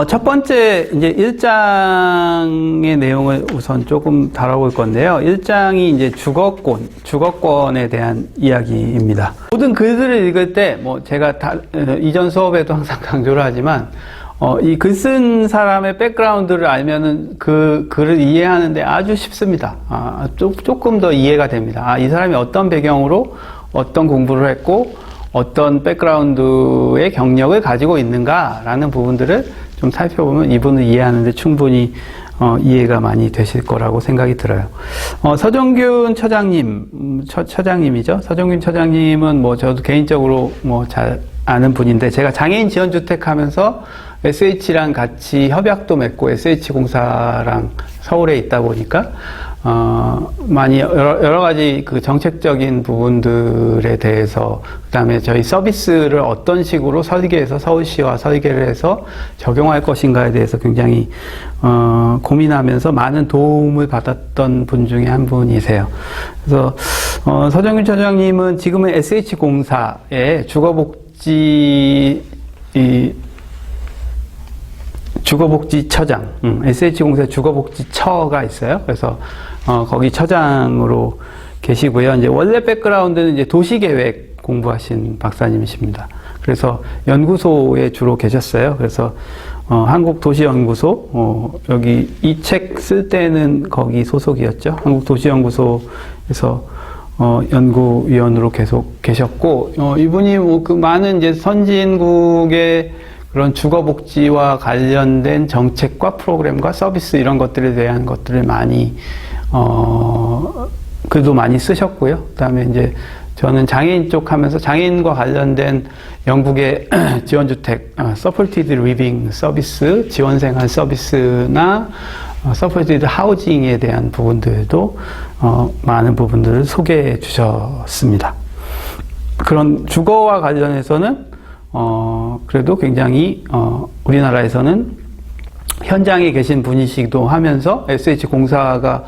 첫 번째, 이제 1장의 내용을 우선 조금 다뤄볼 건데요. 1장이 이제 주거권에 대한 이야기입니다. 모든 글들을 읽을 때, 제가 이전 수업에도 항상 강조를 하지만, 이 글 쓴 사람의 백그라운드를 알면은 그 글을 이해하는데 아주 쉽습니다. 조금 더 이해가 됩니다. 이 사람이 어떤 배경으로 어떤 공부를 했고, 어떤 백그라운드의 경력을 가지고 있는가라는 부분들을 좀 살펴보면 이분을 이해하는데 충분히 이해가 많이 되실 거라고 생각이 들어요. 서정균 처장님이죠. 서정균 처장님은 저도 개인적으로 잘 아는 분인데, 제가 장애인 지원주택 하면서 SH랑 같이 협약도 맺고 SH공사랑 서울에 있다 보니까 많이 여러 가지 그 정책적인 부분들에 대해서, 그다음에 저희 서비스를 어떤 식으로 설계해서 서울시와 설계를 해서 적용할 것인가에 대해서 굉장히 고민하면서 많은 도움을 받았던 분 중에 한 분이세요. 그래서 서정균 처장님은 지금은 SH공사의 주거복지처장, SH공사 주거복지처가 있어요. 그래서 거기 처장으로 계시고요. 이제 원래 백그라운드는 이제 도시계획 공부하신 박사님이십니다. 그래서 연구소에 주로 계셨어요. 그래서 한국도시연구소, 여기 이 책 쓸 때는 거기 소속이었죠. 한국도시연구소에서 연구위원으로 계속 계셨고, 이분이 그 많은 이제 선진국의 그런 주거복지와 관련된 정책과 프로그램과 서비스 이런 것들에 대한 것들을 많이 글도 많이 쓰셨고요. 그다음에 이제 저는 장애인 쪽 하면서 장애인과 관련된 영국의 지원주택, 서포티드 리빙 서비스, 지원생활 서비스나 서포티드 하우징에 대한 부분들도 많은 부분들을 소개해 주셨습니다. 그런 주거와 관련해서는 그래도 굉장히 우리나라에서는 현장에 계신 분이시기도 하면서 SH공사가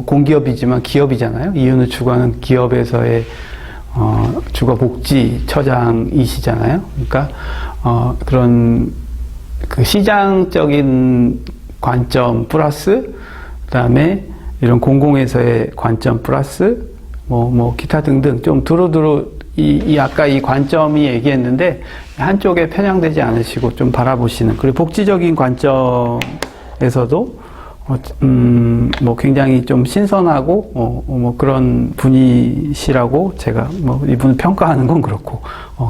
공기업이지만 기업이잖아요. 이윤을 추구하는 기업에서의 주거복지처장이시잖아요. 그러니까 그런 그 시장적인 관점 플러스 그다음에 이런 공공에서의 관점 플러스 기타 등등 좀 두루두루 아까 이 관점이 얘기했는데 한쪽에 편향되지 않으시고 좀 바라보시는, 그리고 복지적인 관점에서도 굉장히 좀 신선하고 그런 분이시라고 제가 이분을 평가하는 건 그렇고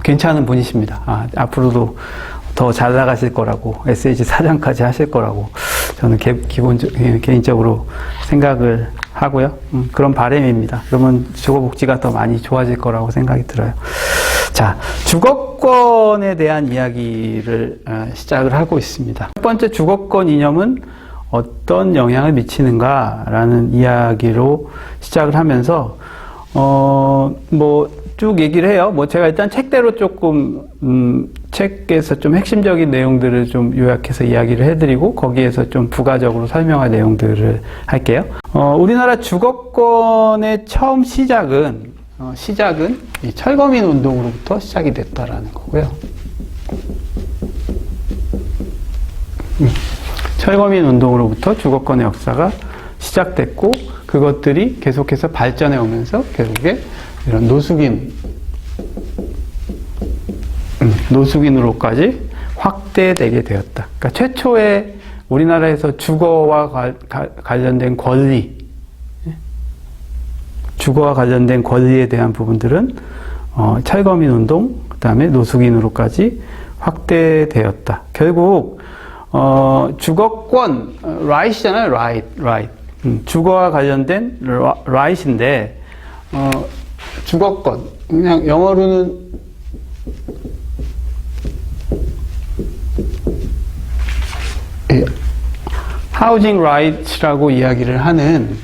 괜찮은 분이십니다. 앞으로도 더 잘 나가실 거라고, SH 사장까지 하실 거라고 저는 개인적으로 생각을 하고요. 그런 바람입니다. 그러면 주거복지가 더 많이 좋아질 거라고 생각이 들어요. 자, 주거권에 대한 이야기를 시작을 하고 있습니다. 첫 번째 주거권 이념은 어떤 영향을 미치는가라는 이야기로 시작을 하면서 쭉 얘기를 해요. 제가 일단 책대로 조금 책에서 좀 핵심적인 내용들을 좀 요약해서 이야기를 해드리고 거기에서 좀 부가적으로 설명할 내용들을 할게요. 우리나라 주거권의 처음 시작은 이 철거민 운동으로부터 시작이 됐다라는 거고요. 철거민 운동으로부터 주거권의 역사가 시작됐고, 그것들이 계속해서 발전해 오면서 결국에 이런 노숙인으로까지 확대되게 되었다. 그러니까 최초의 우리나라에서 주거와 관련된 권리, 주거와 관련된 권리에 대한 부분들은 철거민 운동, 그 다음에 노숙인으로까지 확대되었다. 결국 주거권, right이잖아요, right. 주거와 관련된 right인데 주거권, 그냥 영어로는 housing right이라고 이야기를 하는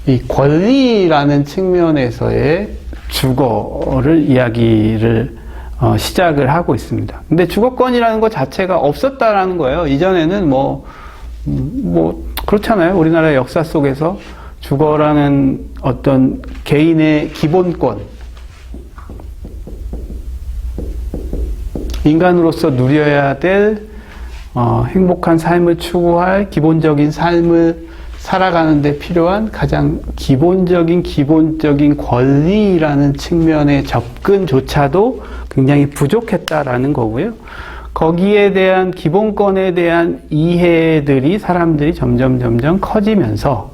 이 권리라는 측면에서의 주거를 이야기를 시작을 하고 있습니다. 근데 주거권이라는 것 자체가 없었다라는 거예요. 이전에는 그렇잖아요. 우리나라의 역사 속에서 주거라는 어떤 개인의 기본권, 인간으로서 누려야 될 행복한 삶을 추구할 기본적인 삶을 살아가는 데 필요한 가장 기본적인 권리라는 측면의 접근조차도 굉장히 부족했다라는 거고요. 거기에 대한 기본권에 대한 이해들이 사람들이 점점 커지면서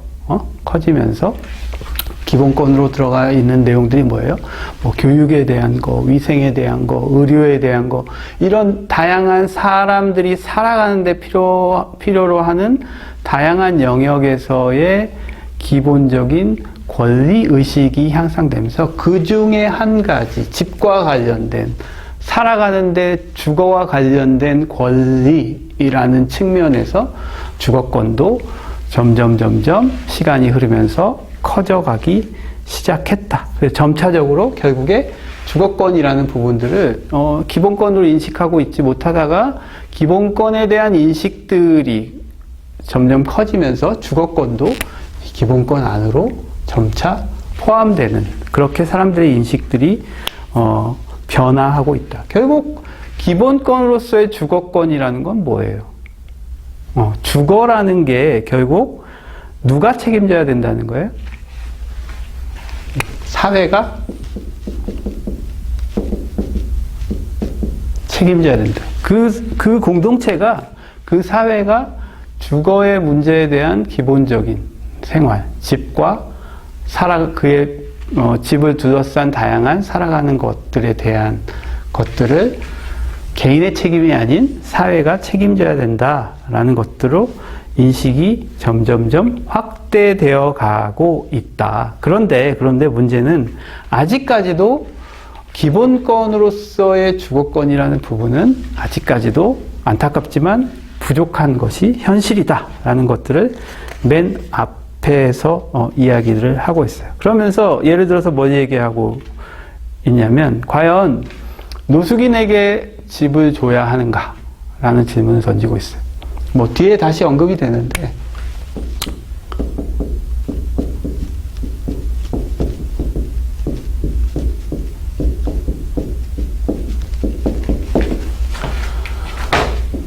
기본권으로 들어가 있는 내용들이 뭐예요? 뭐 교육에 대한 거, 위생에 대한 거, 의료에 대한 거, 이런 다양한 사람들이 살아가는 데 필요로 하는 다양한 영역에서의 기본적인 권리의식이 향상되면서 그 중에 한 가지, 집과 관련된, 살아가는데 주거와 관련된 권리라는 측면에서 주거권도 점점 시간이 흐르면서 커져가기 시작했다. 그래서 점차적으로 결국에 주거권이라는 부분들을 기본권으로 인식하고 있지 못하다가 기본권에 대한 인식들이 점점 커지면서 주거권도 기본권 안으로 점차 포함되는, 그렇게 사람들의 인식들이 변화하고 있다. 결국 기본권으로서의 주거권이라는 건 뭐예요? 주거라는 게 결국 누가 책임져야 된다는 거예요? 사회가 책임져야 된다. 그 공동체가, 그 사회가 주거의 문제에 대한 기본적인 생활, 집과 그의 집을 둘러싼 다양한 살아가는 것들에 대한 것들을 개인의 책임이 아닌 사회가 책임져야 된다라는 것들로 인식이 점점 확대되어 가고 있다. 그런데 문제는 아직까지도 기본권으로서의 주거권이라는 부분은 아직까지도 안타깝지만 부족한 것이 현실이다라는 것들을 맨 앞에서 이야기를 하고 있어요. 그러면서 예를 들어서 뭘 얘기하고 있냐면, 과연 노숙인에게 집을 줘야 하는가? 라는 질문을 던지고 있어요. 뭐 뒤에 다시 언급이 되는데,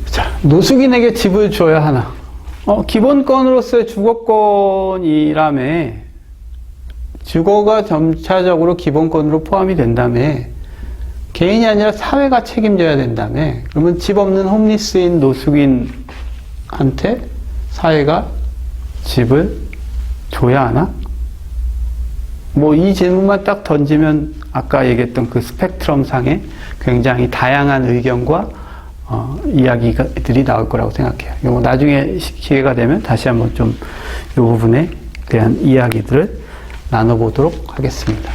자, 노숙인에게 집을 줘야 하나? 기본권으로서의 주거권이라며, 주거가 점차적으로 기본권으로 포함이 된다며, 개인이 아니라 사회가 책임져야 된다며, 그러면 집 없는 홈리스인 노숙인한테 사회가 집을 줘야 하나? 뭐 이 질문만 딱 던지면 아까 얘기했던 그 스펙트럼 상에 굉장히 다양한 의견과 이야기들이 나올 거라고 생각해요. 이거 나중에 기회가 되면 다시 한번 좀 이 부분에 대한 이야기들을 나눠보도록 하겠습니다.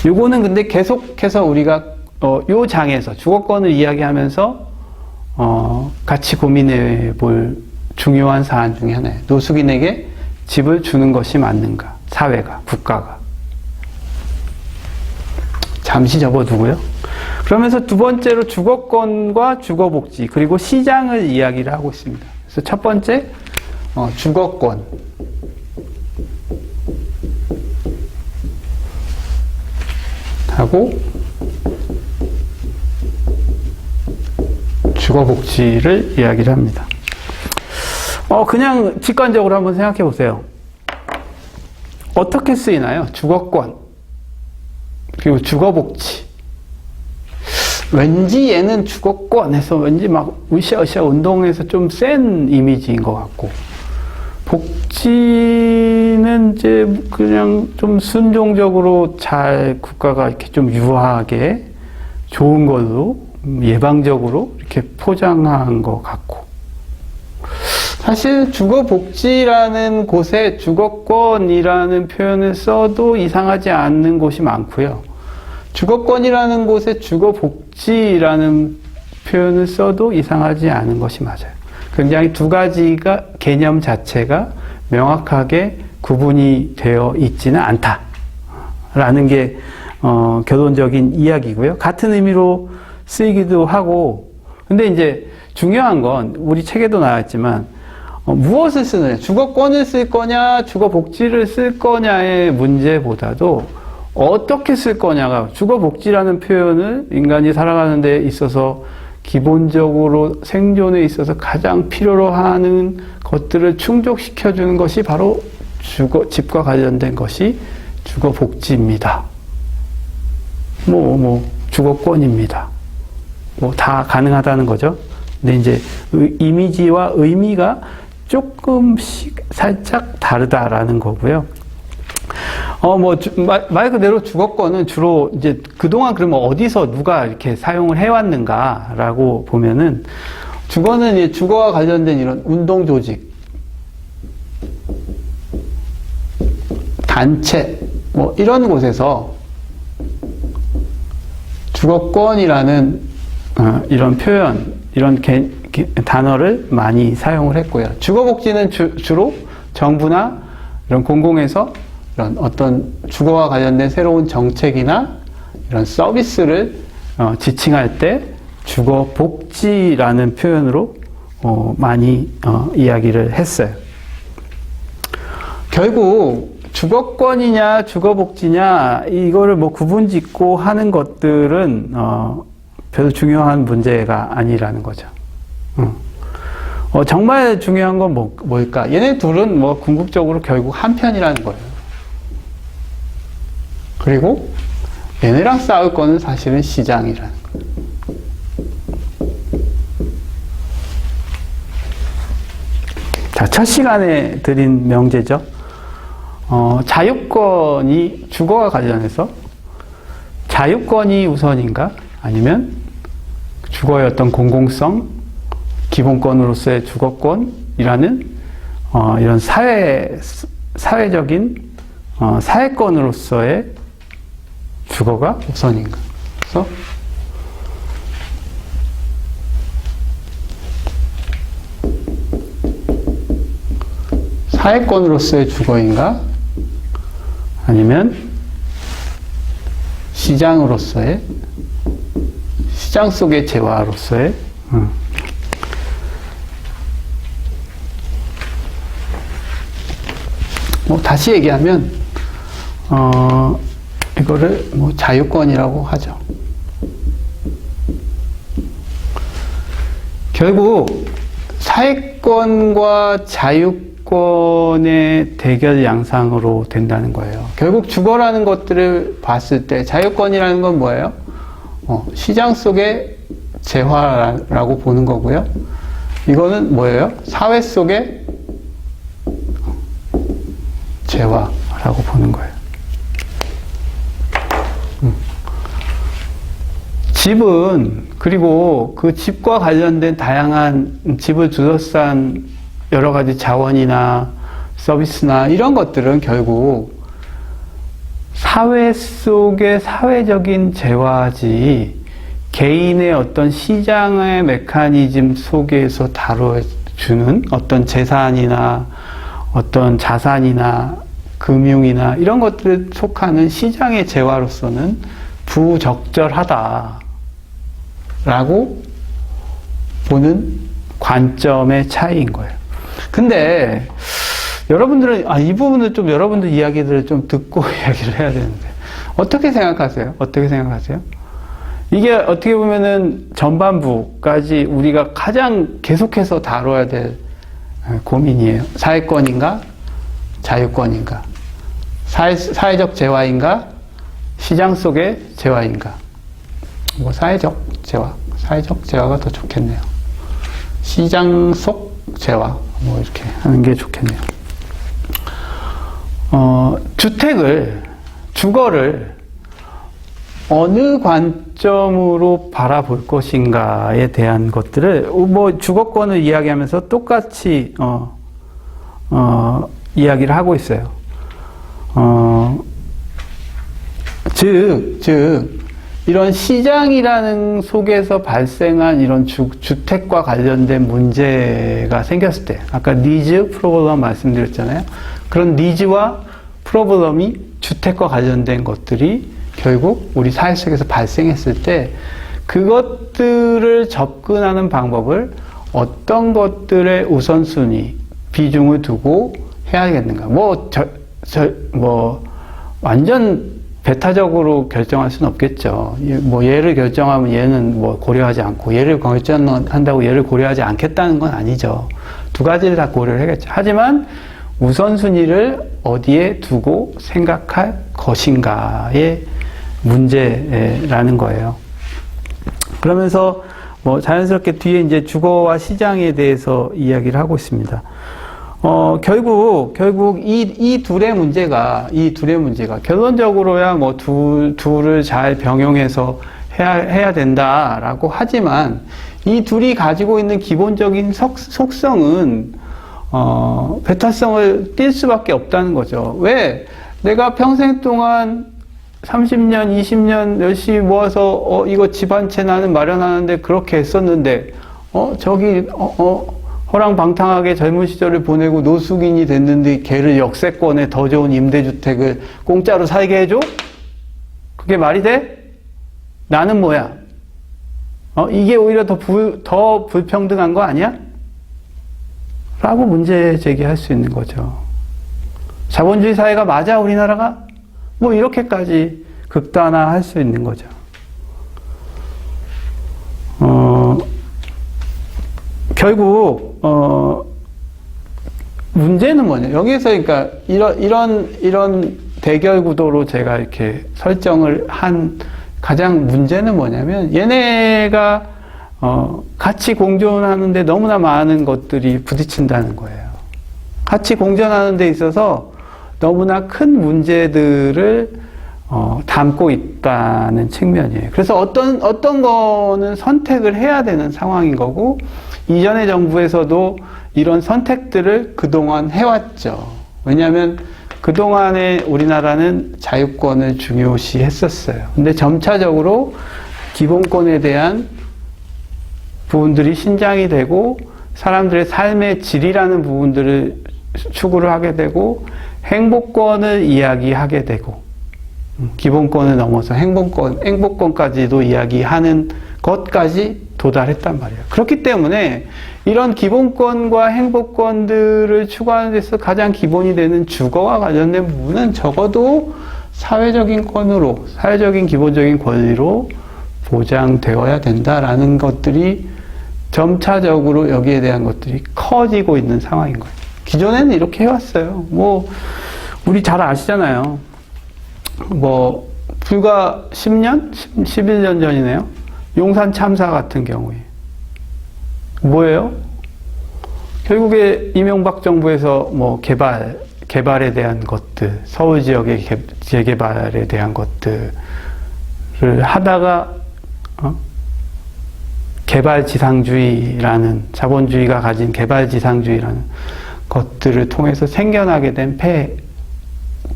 요거는 근데 계속해서 우리가 요 장에서 주거권을 이야기하면서 같이 고민해 볼 중요한 사안 중에 하나예요. 노숙인에게 집을 주는 것이 맞는가? 사회가, 국가가. 잠시 접어두고요. 그러면서 두 번째로 주거권과 주거복지, 그리고 시장을 이야기를 하고 있습니다. 그래서 첫 번째, 주거권. 하고 주거복지를 이야기를 합니다. 그냥 직관적으로 한번 생각해 보세요. 어떻게 쓰이나요? 주거권 그리고 주거복지. 왠지 얘는 주거권에서 왠지 막 으쌰으쌰 운동해서 좀 센 이미지인 것 같고, 복지는 이제 그냥 좀 순종적으로 잘 국가가 이렇게 좀 유하게 좋은 걸로 예방적으로 이렇게 포장한 것 같고, 사실 주거복지라는 곳에 주거권이라는 표현을 써도 이상하지 않는 곳이 많고요. 주거권이라는 곳에 주거복지라는 표현을 써도 이상하지 않은 것이 맞아요. 굉장히 두 가지가 개념 자체가 명확하게 구분이 되어 있지는 않다라는 게 결론적인 이야기고요. 같은 의미로 쓰이기도 하고, 근데 이제 중요한 건 우리 책에도 나왔지만 무엇을 쓰느냐, 주거권을 쓸 거냐, 주거복지를 쓸 거냐의 문제보다도 어떻게 쓸 거냐가, 주거복지라는 표현을 인간이 살아가는 데 있어서 기본적으로 생존에 있어서 가장 필요로 하는 것들을 충족시켜주는 것이 바로 집과 관련된 것이 주거복지입니다. 주거권입니다. 다 가능하다는 거죠. 근데 이제 이미지와 의미가 조금씩 살짝 다르다라는 거고요. 말 그대로 주거권은 주로 이제 그동안 그러면 어디서 누가 이렇게 사용을 해왔는가라고 보면은 주거는 이제 주거와 관련된 이런 운동 조직, 단체, 이런 곳에서 주거권이라는 이런 표현, 이런 단어를 많이 사용을 했고요. 주거복지는 주로 정부나 이런 공공에서 이런 어떤 주거와 관련된 새로운 정책이나 이런 서비스를 지칭할 때 주거복지라는 표현으로 많이 이야기를 했어요. 결국 주거권이냐 주거복지냐 이거를 구분짓고 하는 것들은 별로 중요한 문제가 아니라는 거죠. 정말 중요한 건 뭘까? 얘네 둘은 궁극적으로 결국 한 편이라는 거예요. 그리고 얘네랑 싸울 거는 사실은 시장이라는 거예요. 자, 첫 시간에 드린 명제죠. 자유권이 주거와 관련해서 자유권이 우선인가? 아니면 주거의 어떤 공공성, 기본권으로서의 주거권이라는 이런 사회적인 사회권으로서의 주거가 우선인가? 그래서 사회권으로서의 주거인가? 아니면 시장으로서의 시장 속의 재화로서의 다시 얘기하면 이거를 자유권이라고 하죠. 결국 사회권과 자유권의 대결 양상으로 된다는 거예요. 결국 주거라는 것들을 봤을 때 자유권이라는 건 뭐예요? 시장 속의 재화라고 보는 거고요. 이거는 뭐예요? 사회 속의 재화라고 보는 거예요. 집은 그리고 그 집과 관련된 다양한 집을 둘러싼 여러 가지 자원이나 서비스나 이런 것들은 결국 사회 속의 사회적인 재화지 개인의 어떤 시장의 메커니즘 속에서 다뤄주는 어떤 재산이나 어떤 자산이나 금융이나 이런 것들에 속하는 시장의 재화로서는 부적절하다라고 보는 관점의 차이인 거예요. 근데 여러분들은 이 부분을 좀 여러분들 이야기들을 좀 듣고 이야기를 해야 되는데 어떻게 생각하세요? 어떻게 생각하세요? 이게 어떻게 보면은 전반부까지 우리가 가장 계속해서 다뤄야 될 고민이에요. 사회권인가? 자유권인가? 사회적 재화인가? 시장 속의 재화인가? 사회적 재화. 사회적 재화가 더 좋겠네요. 시장 속 재화. 이렇게 하는 게 좋겠네요. 주거를 어느 관점으로 바라볼 것인가에 대한 것들을 주거권을 이야기하면서 똑같이 이야기를 하고 있어요. 즉 이런 시장이라는 속에서 발생한 이런 주택과 관련된 문제가 생겼을 때 아까 니즈, 프로블럼 말씀드렸잖아요. 그런 니즈와 프로블럼이 주택과 관련된 것들이 결국 우리 사회 속에서 발생했을 때 그것들을 접근하는 방법을 어떤 것들의 우선순위, 비중을 두고 해야겠는가. 완전 배타적으로 결정할 수는 없겠죠. 뭐 얘를 결정하면 얘는 뭐 고려하지 않고 얘를 결정한다고 얘를 고려하지 않겠다는 건 아니죠. 두 가지를 다 고려를 하겠죠. 하지만 우선순위를 어디에 두고 생각할 것인가의 문제라는 거예요. 그러면서 뭐 자연스럽게 뒤에 이제 주거와 시장에 대해서 이야기를 하고 있습니다. 결국 이 둘의 문제가 결론적으로야 뭐 둘을 잘 병용해서 해야 된다라고 하지만 이 둘이 가지고 있는 기본적인 속성은 배타성을 띌 수밖에 없다는 거죠. 왜? 내가 평생 동안 30년, 20년 열심히 모아서 이거 집 한 채 나는 마련하는데 그렇게 했었는데 저기 허랑방탕하게 젊은 시절을 보내고 노숙인이 됐는데 걔를 역세권에 더 좋은 임대주택을 공짜로 살게 해줘? 그게 말이 돼? 나는 뭐야? 이게 오히려 더 불평등한 거 아니야? 라고 문제 제기할 수 있는 거죠. 자본주의 사회가 맞아, 우리나라가? 뭐 이렇게까지 극단화할 수 있는 거죠. 결국 문제는 뭐냐? 여기에서 그러니까 이런 대결 구도로 제가 이렇게 설정을 한 가장 문제는 뭐냐면 얘네가 같이 공존하는데 너무나 많은 것들이 부딪힌다는 거예요. 같이 공존하는 데 있어서 너무나 큰 문제들을 담고 있다는 측면이에요. 그래서 어떤 거는 선택을 해야 되는 상황인 거고, 이전의 정부에서도 이런 선택들을 그동안 해왔죠. 왜냐하면 그동안에 우리나라는 자유권을 중요시 했었어요. 근데 점차적으로 기본권에 대한 부분들이 신장이 되고, 사람들의 삶의 질이라는 부분들을 추구를 하게 되고, 행복권을 이야기하게 되고, 기본권을 넘어서 행복권까지도 이야기하는 것까지 도달했단 말이에요. 그렇기 때문에 이런 기본권과 행복권들을 추구하는 데서 가장 기본이 되는 주거와 관련된 부분은 적어도 사회적인 기본적인 권리로 보장되어야 된다라는 것들이 점차적으로 여기에 대한 것들이 커지고 있는 상황인 거예요. 기존에는 이렇게 해왔어요. 뭐 우리 잘 아시잖아요. 뭐 불과 10년? 11년 전이네요. 용산 참사 같은 경우에 뭐예요? 결국에 이명박 정부에서 뭐 개발에 대한 것들, 서울 지역의 재개발에 대한 것들을 하다가 개발지상주의라는, 자본주의가 가진 개발지상주의라는 것들을 통해서 생겨나게 된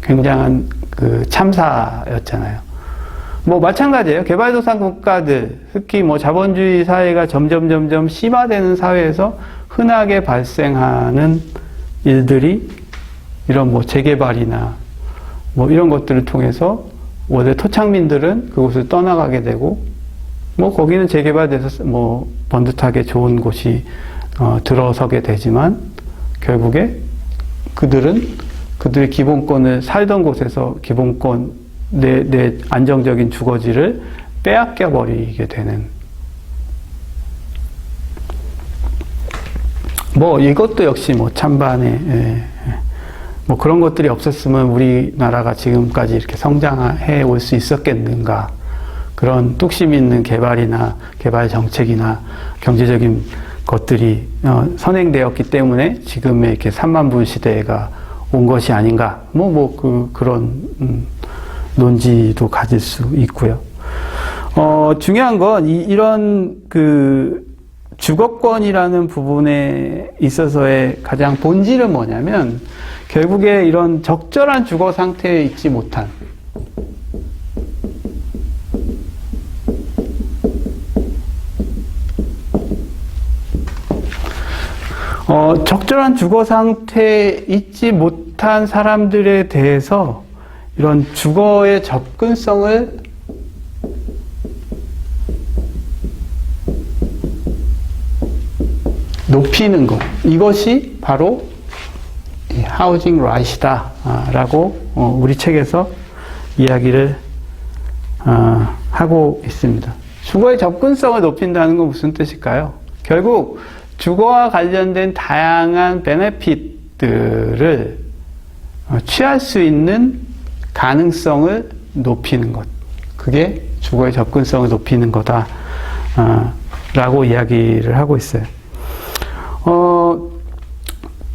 굉장한 그 참사였잖아요. 뭐 마찬가지예요. 개발도상 국가들, 특히 뭐 자본주의 사회가 점점 심화되는 사회에서 흔하게 발생하는 일들이 이런 뭐 재개발이나 뭐 이런 것들을 통해서 원래 토착민들은 그곳을 떠나가게 되고, 뭐 거기는 재개발돼서 뭐 번듯하게 좋은 곳이 들어서게 되지만, 결국에 그들의 기본권을 살던 곳에서 내 안정적인 주거지를 빼앗겨 버리게 되는, 뭐 이것도 역시 뭐 찬반의 뭐 그런 것들이 없었으면 우리나라가 지금까지 이렇게 성장해 올 수 있었겠는가. 그런 뚝심 있는 개발이나 개발 정책이나 경제적인 것들이 선행되었기 때문에 지금의 이렇게 3만 불 시대가 온 것이 아닌가. 그런 논지도 가질 수 있고요. 중요한 건 이런 그 주거권이라는 부분에 있어서의 가장 본질은 뭐냐면, 결국에 이런 적절한 주거 상태에 있지 못한, 적절한 주거 상태에 있지 못한 사람들에 대해서 이런 주거의 접근성을 높이는 것, 이것이 바로 하우징 라이트다 라고 우리 책에서 이야기를 하고 있습니다. 주거의 접근성을 높인다는 건 무슨 뜻일까요? 결국 주거와 관련된 다양한 베네핏들을 취할 수 있는 가능성을 높이는 것. 그게 주거의 접근성을 높이는 거다. 라고 이야기를 하고 있어요.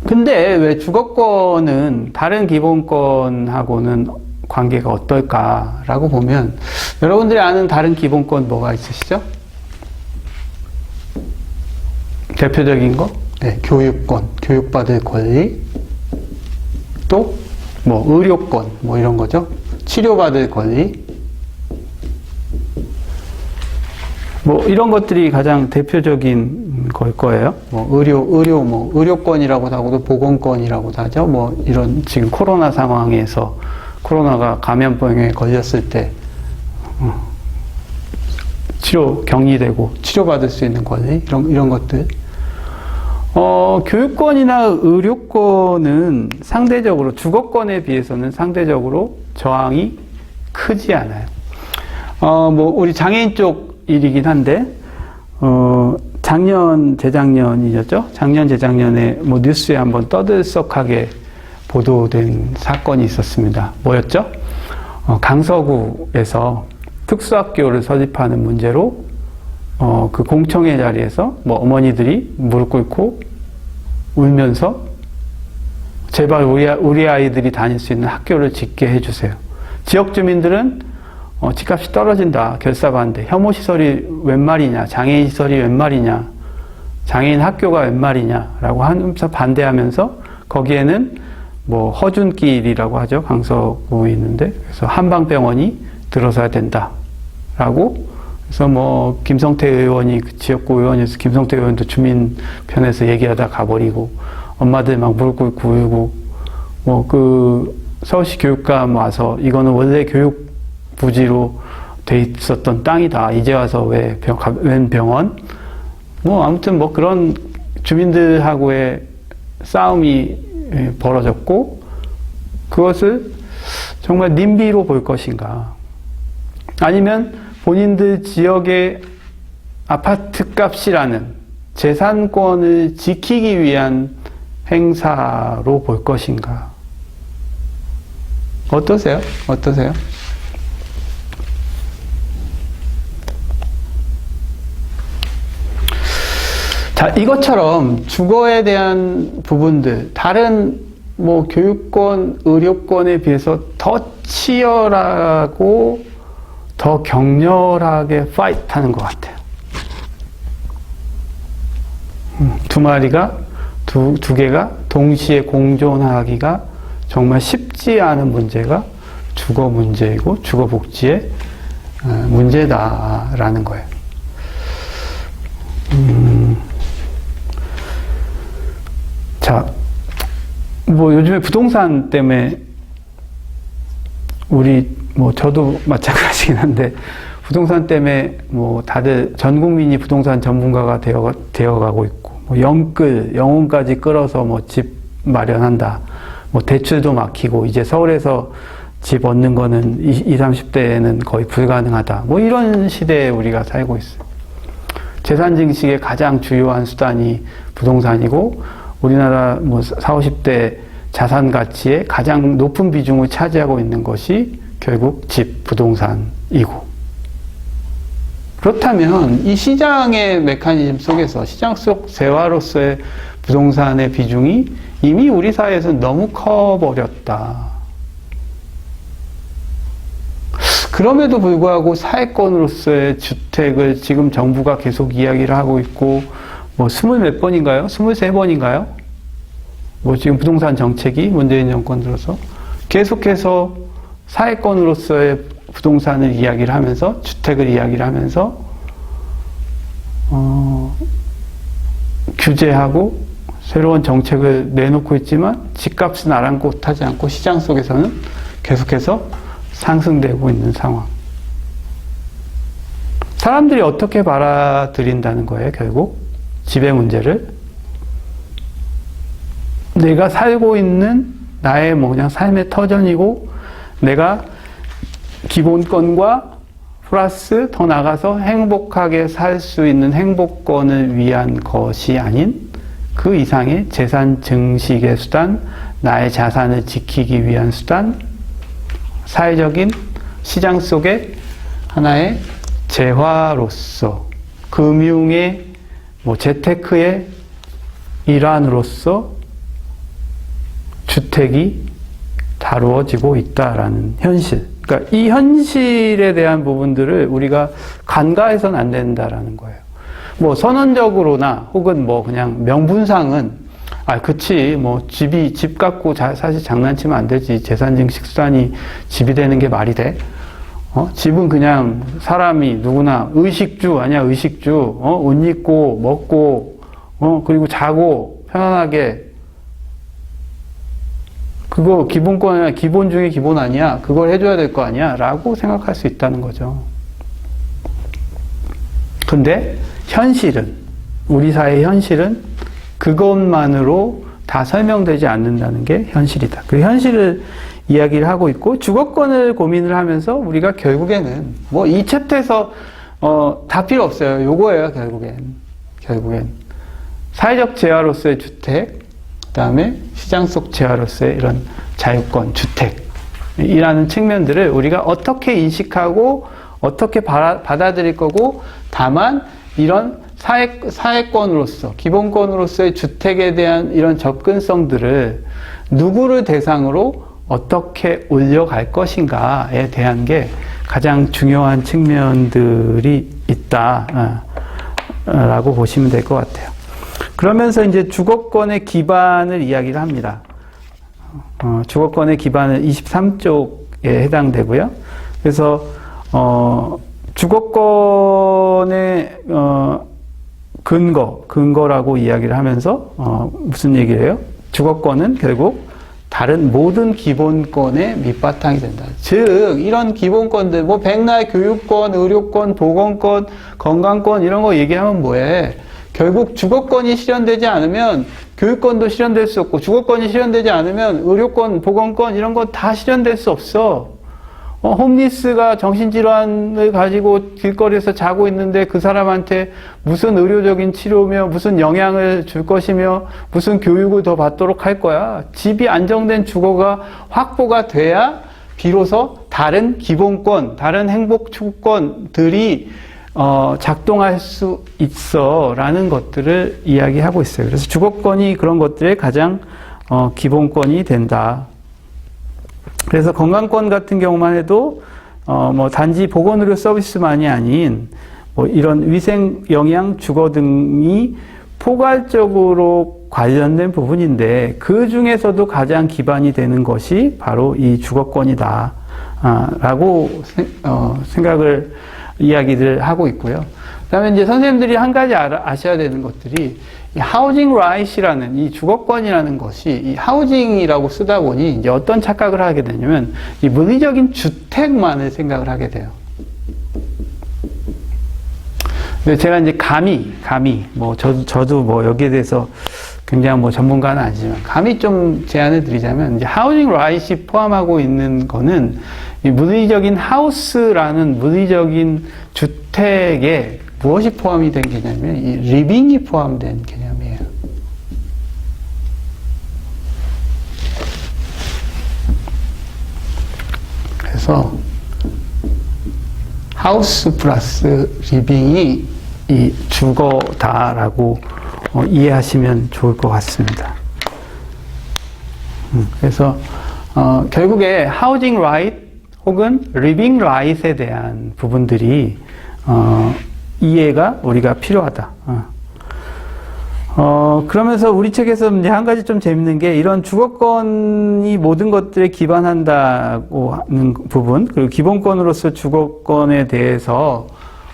근데 왜 주거권은 다른 기본권하고는 관계가 어떨까라고 보면 여러분들이 아는 다른 기본권 뭐가 있으시죠? 대표적인 거? 네, 교육권, 교육받을 권리, 또 뭐 의료권, 뭐 이런 거죠. 치료받을 권리, 뭐 이런 것들이 가장 대표적인 걸 거예요. 뭐 의료권이라고도 하고 보건권이라고도 하죠. 뭐 이런 지금 코로나 상황에서 코로나가 감염병에 걸렸을 때 격리되고 치료받을 수 있는 권리 이런 것들. 교육권이나 의료권은 상대적으로 주거권에 비해서는 상대적으로 저항이 크지 않아요. 뭐 우리 장애인 쪽 일이긴 한데 작년 재작년이었죠. 작년 재작년에 뭐 뉴스에 한번 떠들썩하게 보도된 사건이 있었습니다. 뭐였죠? 강서구에서 특수학교를 설립하는 문제로 그 공청회 자리에서 뭐 어머니들이 무릎 꿇고 울면서 제발 우리 아이들이 다닐 수 있는 학교를 짓게 해주세요. 지역 주민들은 집값이 떨어진다. 결사반대. 혐오시설이 웬 말이냐. 장애인 시설이 웬 말이냐. 장애인 학교가 웬 말이냐. 라고 하면서 반대하면서 거기에는 뭐 허준길이라고 하죠. 강서구에 있는데. 그래서 한방병원이 들어서야 된다. 라고 그래서 뭐 김성태 의원이 그 지역구 의원이어서 김성태 의원도 주민 편에서 얘기하다 가버리고 엄마들 막 무릎 꿇고 울고 뭐 그 서울시 교육감 와서 이거는 원래 교육 부지로 돼 있었던 땅이다. 이제 와서 웬 병원? 뭐 아무튼 뭐 그런 주민들하고의 싸움이 벌어졌고 그것을 정말 님비로 볼 것인가? 아니면 본인들 지역의 아파트 값이라는 재산권을 지키기 위한 행사로 볼 것인가? 어떠세요? 어떠세요? 자, 이것처럼 주거에 대한 부분들, 다른 뭐 교육권, 의료권에 비해서 더 치열하고 더 격렬하게 파이트하는 것 같아요. 두 개가 동시에 공존하기가 정말 쉽지 않은 문제가 주거 문제이고 주거 복지의 문제다라는 거예요. 자, 뭐 요즘에 부동산 때문에 저도 마찬가지긴 한데 부동산 때문에 뭐 다들 전 국민이 부동산 전문가가 되어가고 있고 뭐 영혼까지 끌어서 뭐 집 마련한다. 뭐 대출도 막히고 이제 서울에서 집 얻는 거는 20, 30대에는 거의 불가능하다. 뭐 이런 시대에 우리가 살고 있어요. 재산 증식의 가장 주요한 수단이 부동산이고 우리나라 뭐 40, 50대 자산 가치의 가장 높은 비중을 차지하고 있는 것이 결국 집, 부동산이고. 그렇다면 이 시장의 메커니즘 속에서 시장 속 재화로서의 부동산의 비중이 이미 우리 사회에서 너무 커버렸다. 그럼에도 불구하고 사회권으로서의 주택을 지금 정부가 계속 이야기를 하고 있고 뭐 20몇 번인가요? 23번인가요? 뭐 지금 부동산 정책이 문재인 정권 들어서 계속해서 사회권으로서의 부동산을 이야기를 하면서 주택을 이야기를 하면서 규제하고 새로운 정책을 내놓고 있지만 집값은 아랑곳하지 않고 시장 속에서는 계속해서 상승되고 있는 상황. 사람들이 어떻게 받아들인다는 거예요, 결국? 집의 문제를. 내가 살고 있는 나의 뭐 그냥 삶의 터전이고 내가 기본권과 플러스 더 나가서 행복하게 살 수 있는 행복권을 위한 것이 아닌 그 이상의 재산 증식의 수단, 나의 자산을 지키기 위한 수단, 사회적인 시장 속의 하나의 재화로서, 금융의, 재테크의 일환으로서 주택이 다루어지고 있다라는 현실. 그러니까 이 현실에 대한 부분들을 우리가 간과해서는 안 된다라는 거예요. 선언적으로나 혹은 그냥 명분상은 그치 집 갖고 사실 장난치면 안 되지. 재산 증식 수단이 집이 되는 게 말이 돼? 집은 그냥 사람이 누구나 의식주 아니야, 의식주. 옷 입고 먹고 그리고 자고 편안하게, 그거 기본권 아니야, 기본 중에 기본 아니야, 그걸 해줘야 될 거 아니야 라고 생각할 수 있다는 거죠. 근데 현실은, 우리 사회의 현실은 그것만으로 다 설명되지 않는다는 게 현실이다. 그 현실을 이야기를 하고 있고, 주거권을 고민을 하면서 우리가 결국에는 이 챕터에서 다 필요 없어요. 요거예요. 결국엔 사회적 재화로서의 주택, 그 다음에 시장 속 재화로서의 이런 자유권, 주택이라는 측면들을 우리가 어떻게 인식하고 어떻게 받아들일 거고, 다만 이런 사회권으로서, 기본권으로서의 주택에 대한 이런 접근성들을 누구를 대상으로 어떻게 올려갈 것인가에 대한 게 가장 중요한 측면들이 있다 라고 보시면 될 것 같아요. 그러면서 이제 주거권의 기반을 이야기를 합니다. 주거권의 기반은 23쪽에 해당되고요. 그래서 주거권의 근거라고 이야기를 하면서 무슨 얘기를 해요? 주거권은 결국 다른 모든 기본권의 밑바탕이 된다. 즉 이런 기본권들, 백날 교육권, 의료권, 보건권, 건강권 이런 거 얘기하면 뭐해? 결국 주거권이 실현되지 않으면 교육권도 실현될 수 없고, 주거권이 실현되지 않으면 의료권, 보건권 이런 거 다 실현될 수 없어. 홈리스가 정신질환을 가지고 길거리에서 자고 있는데 그 사람한테 무슨 의료적인 치료며 무슨 영향을 줄 것이며 무슨 교육을 더 받도록 할 거야. 집이 안정된 주거가 확보가 돼야 비로소 다른 기본권, 다른 행복 추구권들이 작동할 수 있어 라는 것들을 이야기하고 있어요. 그래서 주거권이 그런 것들의 가장 기본권이 된다. 그래서 건강권 같은 경우만 해도 단지 보건의료 서비스만이 아닌 이런 위생, 영양, 주거 등이 포괄적으로 관련된 부분인데, 그 중에서도 가장 기반이 되는 것이 바로 이 주거권이다 라고 이야기를 하고 있고요. 그 다음에 이제 선생님들이 한 가지 아셔야 되는 것들이, 이 하우징 라이트라는 이 주거권이라는 것이, 이 하우징이라고 쓰다 보니 이제 어떤 착각을 하게 되냐면, 이 물리적인 주택만을 생각을 하게 돼요. 근데 제가 이제 감히, 저도 여기에 대해서 굉장히 전문가는 아니지만, 감히 좀 제안을 드리자면, 이제 하우징 라이트이 포함하고 있는 거는, 이 물리적인 하우스라는 물리적인 주택에 무엇이 포함이 된 개념이면 이 리빙이 포함된 개념이에요. 그래서 하우스 플러스 리빙이 이 주거다라고 이해하시면 좋을 것 같습니다. 그래서 결국에 하우징 라이트 혹은 리빙 라이트에 대한 부분들이 이해가 우리가 필요하다. 그러면서 우리 책에서 이제 한 가지 좀 재밌는 게, 이런 주거권이 모든 것들에 기반한다고 하는 부분, 그리고 기본권으로서 주거권에 대해서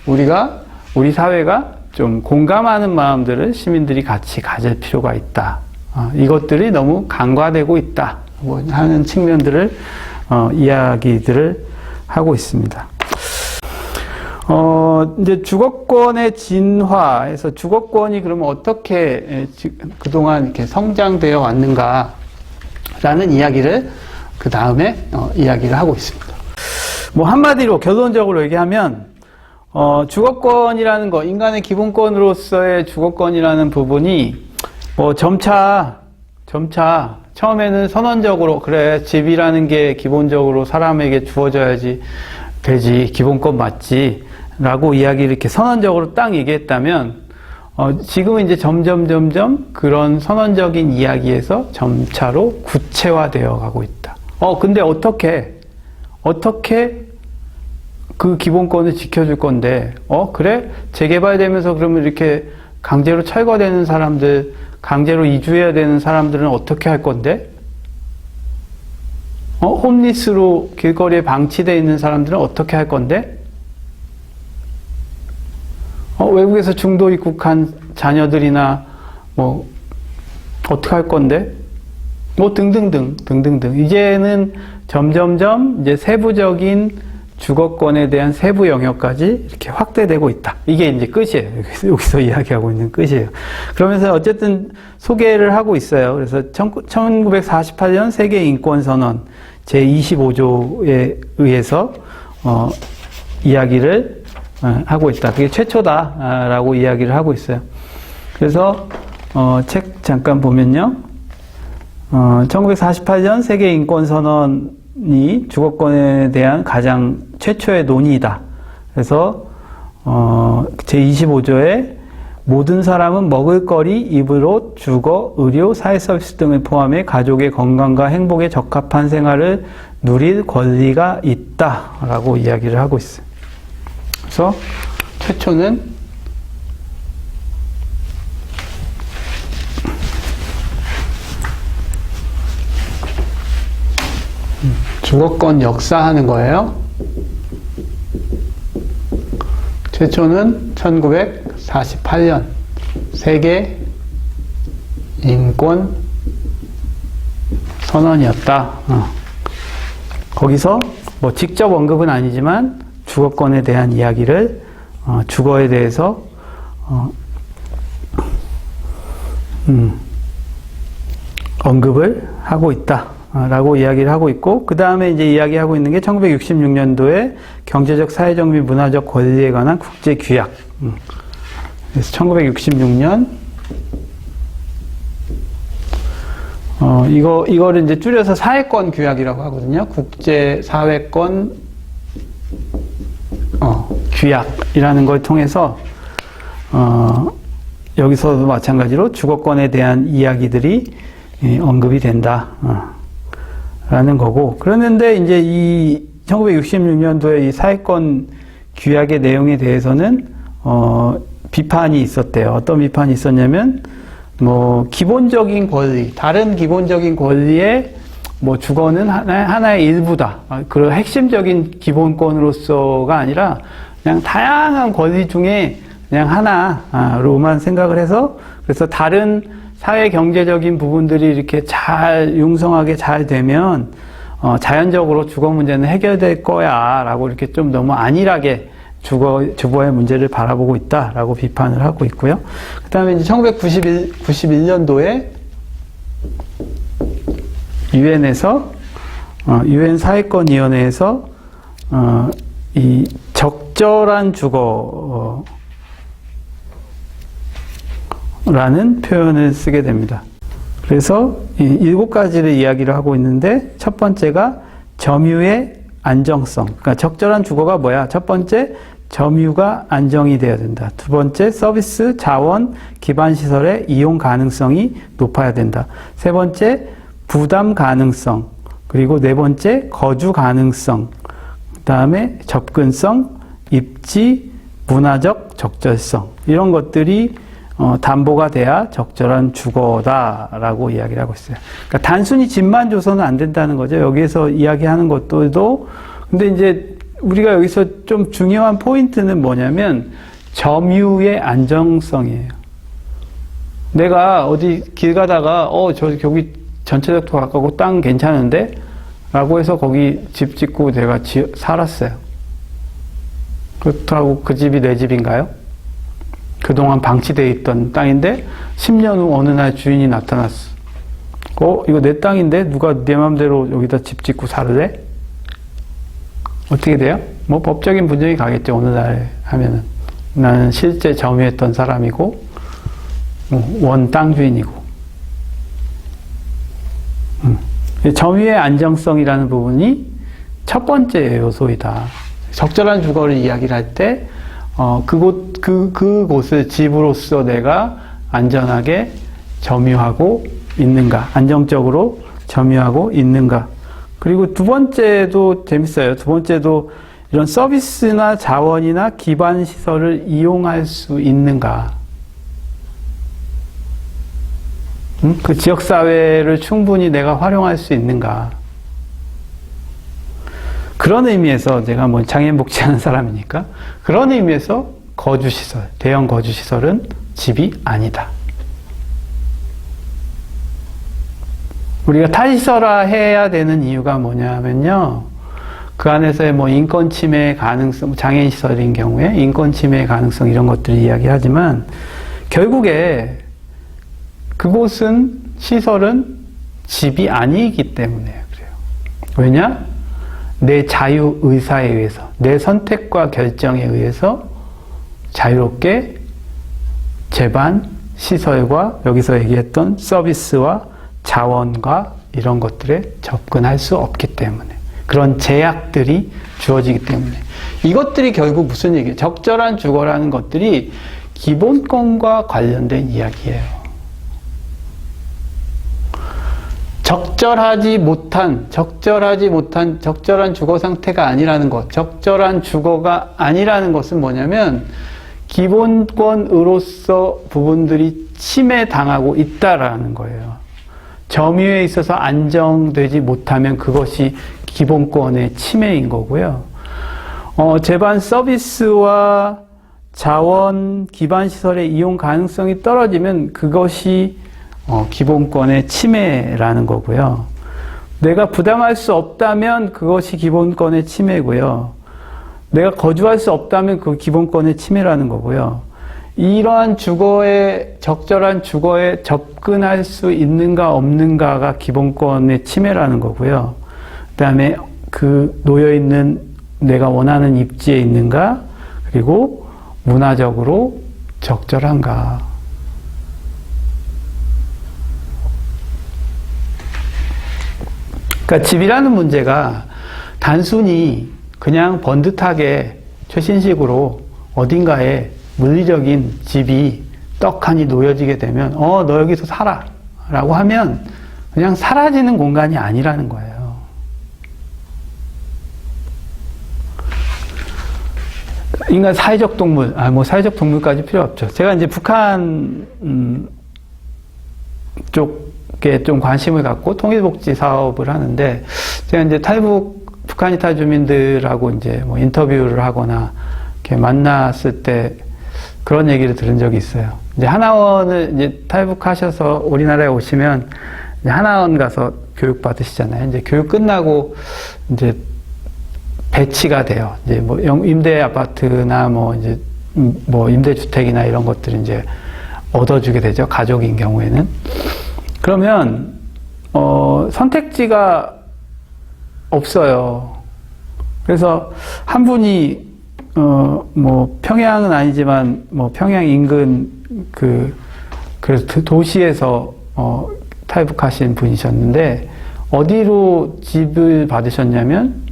우리 사회가 좀 공감하는 마음들을 시민들이 같이 가질 필요가 있다. 이것들이 너무 간과되고 있다 하는 측면들을 이야기들을 하고 있습니다. 이제 주거권의 진화에서 주거권이 그러면 어떻게 그동안 이렇게 성장되어 왔는가라는 이야기를 그 다음에 이야기를 하고 있습니다. 뭐 한마디로 결론적으로 얘기하면 주거권이라는 거, 인간의 기본권으로서의 주거권이라는 부분이 뭐 점차 처음에는 선언적으로 그래 집이라는 게 기본적으로 사람에게 주어져야지 되지 기본권 맞지 라고 이야기를 이렇게 선언적으로 딱 얘기했다면 지금은 이제 점점 그런 선언적인 이야기에서 점차로 구체화되어 가고 있다. 근데 어떻게 그 기본권을 지켜줄 건데, 그래? 재개발되면서 그러면 이렇게 강제로 철거되는 사람들, 강제로 이주해야 되는 사람들은 어떻게 할 건데? 홈리스로 길거리에 방치되어 있는 사람들은 어떻게 할 건데? 외국에서 중도 입국한 자녀들이나, 뭐, 어떻게 할 건데? 뭐, 등등등. 이제는 점점점 이제 세부적인 주거권에 대한 세부 영역까지 이렇게 확대되고 있다. 이게 이제 끝이에요. 여기서 이야기하고 있는 끝이에요. 그러면서 어쨌든 소개를 하고 있어요. 그래서 1948년 세계인권선언 제25조에 의해서 이야기를 하고 있다. 그게 최초다라고 이야기를 하고 있어요. 그래서 책 잠깐 보면요. 1948년 세계인권선언이 주거권에 대한 가장 최초의 논의이다. 그래서 제25조에 모든 사람은 먹을 거리, 입을 옷, 주거, 의료, 사회 서비스 등을 포함해 가족의 건강과 행복에 적합한 생활을 누릴 권리가 있다라고 이야기를 하고 있어요. 그래서 최초는 주거권 역사하는 거예요. 최초는 1948년 세계 인권 선언이었다. 거기서 뭐 직접 언급은 아니지만 주거권에 대한 이야기를 주거에 대해서 언급을 하고 있다. 라고 이야기를 하고 있고, 그 다음에 이제 이야기하고 있는 게 1966년도에 경제적, 사회적 및 문화적 권리에 관한 국제 규약. 그래서 1966년, 이거를 이제 줄여서 사회권 규약이라고 하거든요. 국제 사회권, 규약이라는 걸 통해서, 여기서도 마찬가지로 주거권에 대한 이야기들이 언급이 된다. 라는 거고. 그런데 이제 이 1966년도에 이 사회권 규약의 내용에 대해서는 비판이 있었대요. 어떤 비판이 있었냐면 뭐 기본적인 권리, 다른 기본적인 권리의 뭐 주거는 하나의 일부다. 그런 핵심적인 기본권으로서가 아니라 그냥 다양한 권리 중에 그냥 하나로만 생각을 해서, 그래서 다른 사회 경제적인 부분들이 이렇게 잘 융성하게 잘 되면 자연적으로 주거 문제는 해결될 거야 라고 이렇게 좀 너무 안일하게 주거의 문제를 바라보고 있다라고 비판을 하고 있고요. 그 다음에 이제 1991년도에 유엔에서 유엔 사회권위원회에서 이 적절한 주거 라는 표현을 쓰게 됩니다. 그래서 이 7가지를 이야기를 하고 있는데, 첫 번째가 점유의 안정성. 그러니까 적절한 주거가 뭐야? 첫 번째, 점유가 안정이 되어야 된다. 두 번째, 서비스, 자원, 기반 시설의 이용 가능성이 높아야 된다. 세 번째, 부담 가능성. 그리고 네 번째, 거주 가능성. 그 다음에 접근성, 입지, 문화적 적절성. 이런 것들이 담보가 돼야 적절한 주거다라고 이야기를 하고 있어요. 그러니까 단순히 집만 줘서는 안 된다는 거죠. 여기에서 이야기하는 것들도. 근데 이제 우리가 여기서 좀 중요한 포인트는 뭐냐면 점유의 안정성이에요. 내가 어디 길 가다가 저 여기 전체적도 가깝고 땅 괜찮은데? 라고 해서 거기 집 짓고 내가 살았어요. 그렇다고 그 집이 내 집인가요? 그동안 방치되어 있던 땅인데 10년 후 어느 날 주인이 나타났어. 이거 내 땅인데 누가 내 맘대로 여기다 집 짓고 살래? 어떻게 돼요? 뭐 법적인 분쟁이 가겠죠. 오늘날 하면은 나는 실제 점유했던 사람이고 원 땅 주인이고 점유의 안정성이라는 부분이 첫 번째 요소이다. 적절한 주거를 이야기를 할 때 그곳을 집으로서 내가 안전하게 점유하고 있는가, 안정적으로 점유하고 있는가. 그리고 두 번째도 재밌어요. 두 번째도 이런 서비스나 자원이나 기반 시설을 이용할 수 있는가. 그 지역사회를 충분히 내가 활용할 수 있는가. 그런 의미에서 제가 뭐 장애인 복지하는 사람이니까 그런 의미에서 거주시설, 대형 거주시설은 집이 아니다. 우리가 탈시설화 해야 되는 이유가 뭐냐면요. 그 안에서의 뭐 인권 침해 가능성, 장애인 시설인 경우에 인권 침해 가능성 이런 것들을 이야기하지만 결국에 그곳은 시설은 집이 아니기 때문에 그래요. 왜냐? 내 자유 의사에 의해서, 내 선택과 결정에 의해서 자유롭게 제반 시설과 여기서 얘기했던 서비스와 자원과 이런 것들에 접근할 수 없기 때문에 그런 제약들이 주어지기 때문에 이것들이 결국 무슨 얘기예요? 적절한 주거라는 것들이 기본권과 관련된 이야기예요. 적절한 주거 상태가 아니라는 것, 적절한 주거가 아니라는 것은 뭐냐면 기본권으로서 부분들이 침해당하고 있다라는 거예요. 점유에 있어서 안정되지 못하면 그것이 기본권의 침해인 거고요. 제반 서비스와 자원 기반 시설의 이용 가능성이 떨어지면 그것이 기본권의 침해라는 거고요. 내가 부담할 수 없다면 그것이 기본권의 침해고요. 내가 거주할 수 없다면 그 기본권의 침해라는 거고요. 이러한 적절한 주거에 접근할 수 있는가 없는가가 기본권의 침해라는 거고요. 그 다음에 그 놓여있는 내가 원하는 입지에 있는가, 그리고 문화적으로 적절한가. 그러니까 집이라는 문제가 단순히 그냥 번듯하게 최신식으로 어딘가에 물리적인 집이 떡하니 놓여지게 되면 너 여기서 살아 라고 하면 그냥 사라지는 공간이 아니라는 거예요. 인간 사회적 동물, 사회적 동물까지 필요 없죠. 제가 이제 북한 쪽에 좀 관심을 갖고 통일복지 사업을 하는데 제가 이제 북한 이탈 주민들하고 이제 뭐 인터뷰를 하거나 이렇게 만났을 때 그런 얘기를 들은 적이 있어요. 이제 하나원을 이제 탈북하셔서 우리나라에 오시면 이제 하나원 가서 교육 받으시잖아요. 이제 교육 끝나고 이제 배치가 돼요. 이제 뭐 임대 아파트나 뭐 이제 뭐 임대 주택이나 이런 것들을 이제 얻어주게 되죠. 가족인 경우에는. 그러면 선택지가 없어요. 그래서 한 분이 뭐 평양은 아니지만 뭐 평양 인근 그래서 도시에서 탈북하신 분이셨는데 어디로 집을 받으셨냐면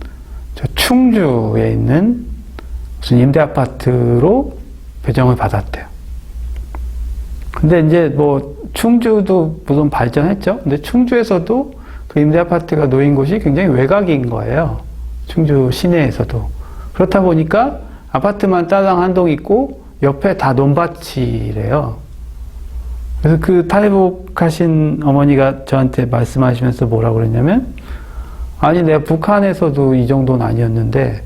저 충주에 있는 무슨 임대 아파트로 배정을 받았대요. 근데 이제 뭐 충주도 물론 발전했죠. 근데 충주에서도 그 임대 아파트가 놓인 곳이 굉장히 외곽인 거예요. 충주 시내에서도. 그렇다 보니까 아파트만 따당 한 동 있고 옆에 다 논밭이래요. 그래서 그 탈북하신 어머니가 저한테 말씀하시면서 뭐라고 그랬냐면 아니 내가 북한에서도 이 정도는 아니었는데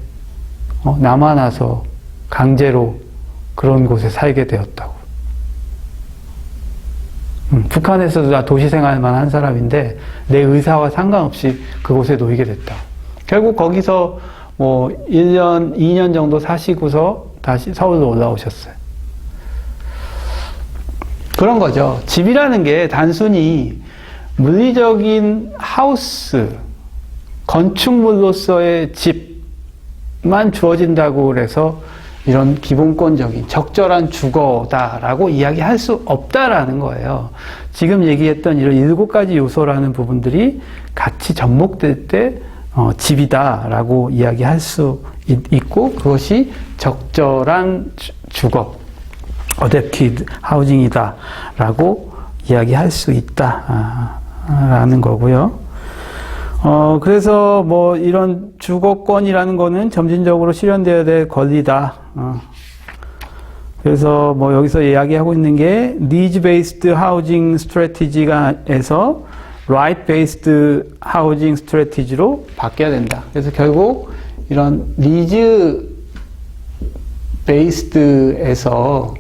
남한 와서 강제로 그런 곳에 살게 되었다고. 북한에서도 나 도시 생활만 한 사람인데 내 의사와 상관없이 그곳에 놓이게 됐다. 결국 거기서 뭐 1년, 2년 정도 사시고서 다시 서울로 올라오셨어요. 그런 거죠. 집이라는 게 단순히 물리적인 하우스, 건축물로서의 집, 주거만 주어진다고 그래서 이런 기본권적인 적절한 주거다라고 이야기할 수 없다라는 거예요. 지금 얘기했던 이런 7가지 요소라는 부분들이 같이 접목될 때 집이다라고 이야기할 수 있고, 그것이 적절한 주거, 어댑티드 하우징이다라고 이야기할 수 있다라는 거고요. 그래서 뭐 이런 주거권이라는 거는 점진적으로 실현되어야 될 권리다. 그래서 뭐 여기서 이야기하고 있는 게 needs-based housing strategy가에서 right-based housing strategy로 바뀌어야 된다. 그래서 결국 이런 needs-based에서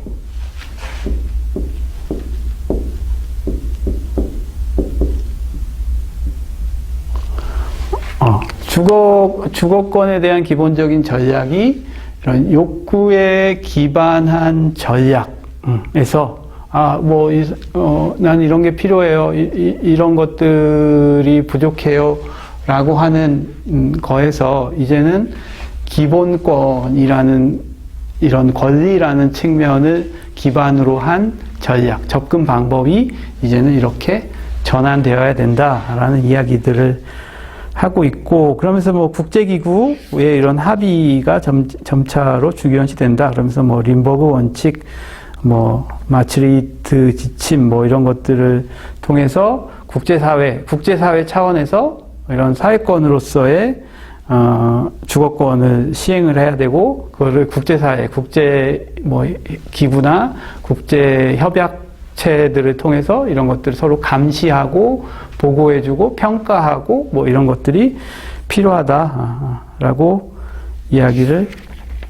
주거권에 대한 기본적인 전략이 이런 욕구에 기반한 전략에서 난 이런 게 필요해요. 이런 것들이 부족해요. 라고 하는 거에서 이제는 기본권이라는 이런 권리라는 측면을 기반으로 한 전략, 접근 방법이 이제는 이렇게 전환되어야 된다라는 이야기들을 하고 있고, 그러면서 뭐 국제기구의 이런 합의가 점차로 중요시 된다. 그러면서 뭐 림버그 원칙, 뭐 마트리히트 지침 뭐 이런 것들을 통해서 국제사회 차원에서 이런 사회권으로서의 주거권을 시행을 해야 되고, 그거를 국제사회, 기구나 국제협약체들을 통해서 이런 것들을 서로 감시하고 보고해주고 평가하고 뭐 이런 것들이 필요하다라고 이야기를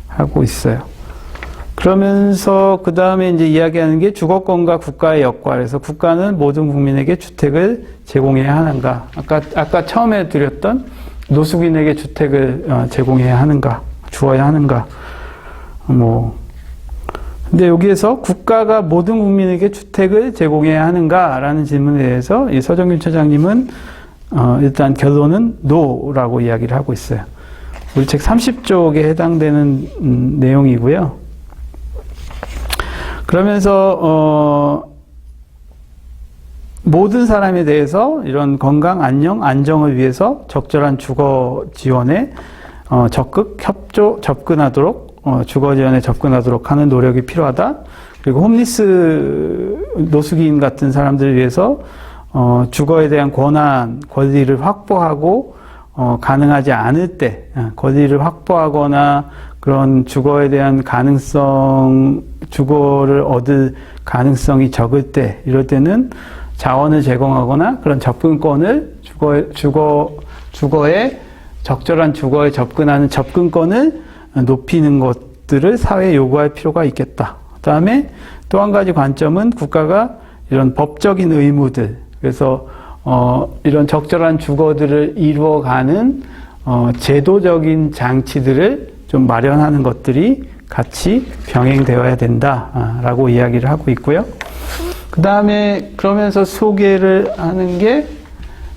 하고 있어요. 그러면서 그 다음에 이제 이야기하는 게 주거권과 국가의 역할에서 국가는 모든 국민에게 주택을 제공해야 하는가? 아까 처음에 드렸던 노숙인에게 주택을 제공해야 하는가? 주어야 하는가? 근데 여기에서 국가가 모든 국민에게 주택을 제공해야 하는가라는 질문에 대해서 이 서정균 처장님은 일단 결론은 no라고 이야기를 하고 있어요. 우리 책 30쪽에 해당되는 내용이고요. 그러면서 모든 사람에 대해서 이런 건강, 안녕, 안정을 위해서 적절한 주거 지원에 적극 협조, 접근하도록 주거 지원에 접근하도록 하는 노력이 필요하다. 그리고 홈리스 노숙인 같은 사람들을 위해서 주거에 대한 권리를 확보하고 가능하지 않을 때 권리를 확보하거나 그런 주거에 대한 주거를 얻을 가능성이 적을 때, 이럴 때는 자원을 제공하거나 그런 접근권을 주거에 적절한 주거에 접근하는 접근권을 높이는 것들을 사회에 요구할 필요가 있겠다. 그 다음에 또 한 가지 관점은 국가가 이런 법적인 의무들, 그래서 이런 적절한 주거들을 이루어가는 제도적인 장치들을 좀 마련하는 것들이 같이 병행되어야 된다라고 이야기를 하고 있고요. 그 다음에 그러면서 소개를 하는 게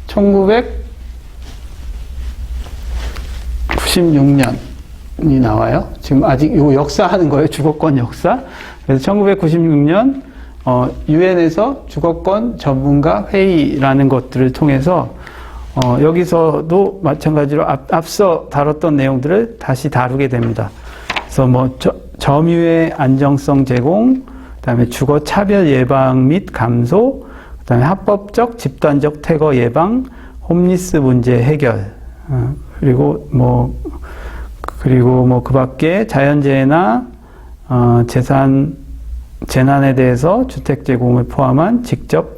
1996년이 나와요. 지금 아직 이거 역사하는 거예요. 주거권 역사. 그래서 1996년 유엔에서 주거권 전문가 회의라는 것들을 통해서 여기서도 마찬가지로 앞서 다뤘던 내용들을 다시 다루게 됩니다. 그래서 뭐 점유의 안정성 제공, 그다음에 주거 차별 예방 및 감소, 그다음에 합법적 집단적 퇴거 예방, 홈리스 문제 해결, 그리고 뭐 그 밖에 자연재해나 재난에 대해서 주택 제공을 포함한 직접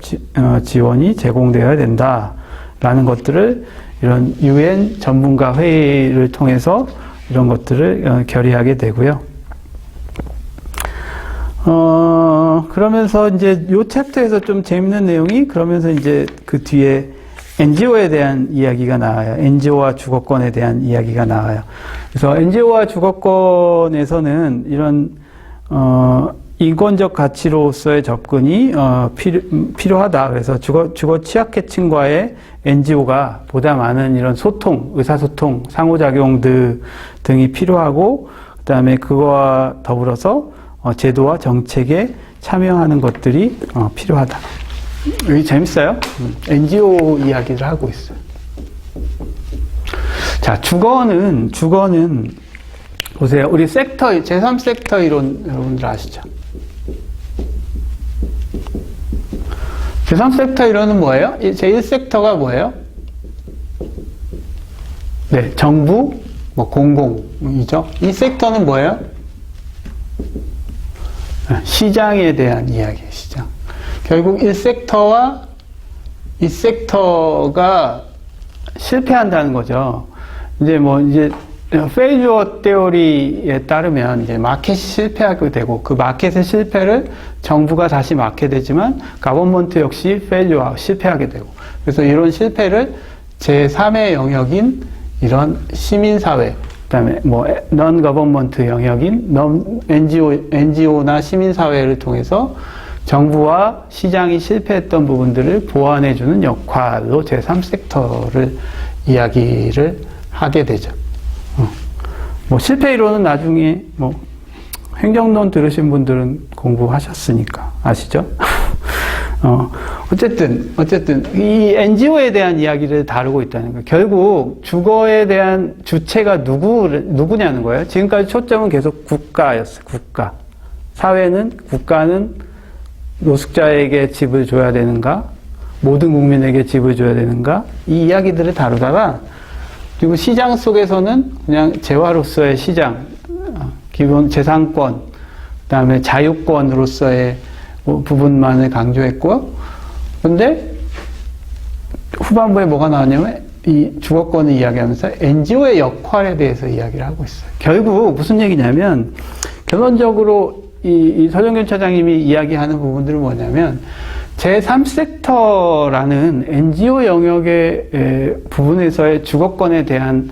지원이 제공되어야 된다라는 것들을 이런 유엔 전문가 회의를 통해서 이런 것들을 결의하게 되고요. 그러면서 이제 요 챕터에서 좀 재밌는 내용이, 그러면서 이제 그 뒤에 NGO에 대한 이야기가 나와요. NGO와 주거권에 대한 이야기가 나와요. 그래서 NGO와 주거권에서는 이런 인권적 가치로서의 접근이 필요하다. 그래서 주거 취약계층과의 NGO가 보다 많은 이런 소통, 의사소통, 상호작용 등이 필요하고, 그 다음에 그거와 더불어서 제도와 정책에 참여하는 것들이 필요하다. 여기 재밌어요. NGO 이야기를 하고 있어요. 자, 주거는 보세요. 우리 섹터, 제3섹터 이론 여러분들 아시죠? 제3섹터 이론은 뭐예요? 제1섹터가 뭐예요? 네, 정부, 공공이죠. 이 섹터는 뭐예요? 시장에 대한 이야기예요, 시장. 결국 1섹터와 2섹터가 실패한다는 거죠. 이제 페이주어 테오리에 따르면 이제 마켓이 실패하게 되고, 그 마켓의 실패를 정부가 다시 막게 되지만 가버먼트 역시 페이주어 실패하게 되고, 그래서 이런 실패를 제3의 영역인 이런 시민사회, 그다음에 non government 영역인 NGO나 시민사회를 통해서 정부와 시장이 실패했던 부분들을 보완해주는 역할로 제3섹터를 이야기를 하게 되죠. 실패 이론은 나중에 행정론 들으신 분들은 공부하셨으니까 아시죠? 어쨌든 이 NGO에 대한 이야기를 다루고 있다는 거예요. 결국 주거에 대한 주체가 누구냐는 거예요. 지금까지 초점은 계속 국가였어요. 국가는 노숙자에게 집을 줘야 되는가? 모든 국민에게 집을 줘야 되는가? 이 이야기들을 다루다가, 그리고 시장 속에서는 그냥 재화로서의 시장, 기본 재산권, 그 다음에 자유권으로서의 부분만을 강조했고, 근데 후반부에 뭐가 나왔냐면 이 주거권을 이야기하면서 NGO의 역할에 대해서 이야기를 하고 있어요. 결국 무슨 얘기냐면, 결론적으로 이 서정균 차장님이 이야기하는 부분들은 뭐냐면, 제3섹터라는 NGO 영역의 부분에서의 주거권에 대한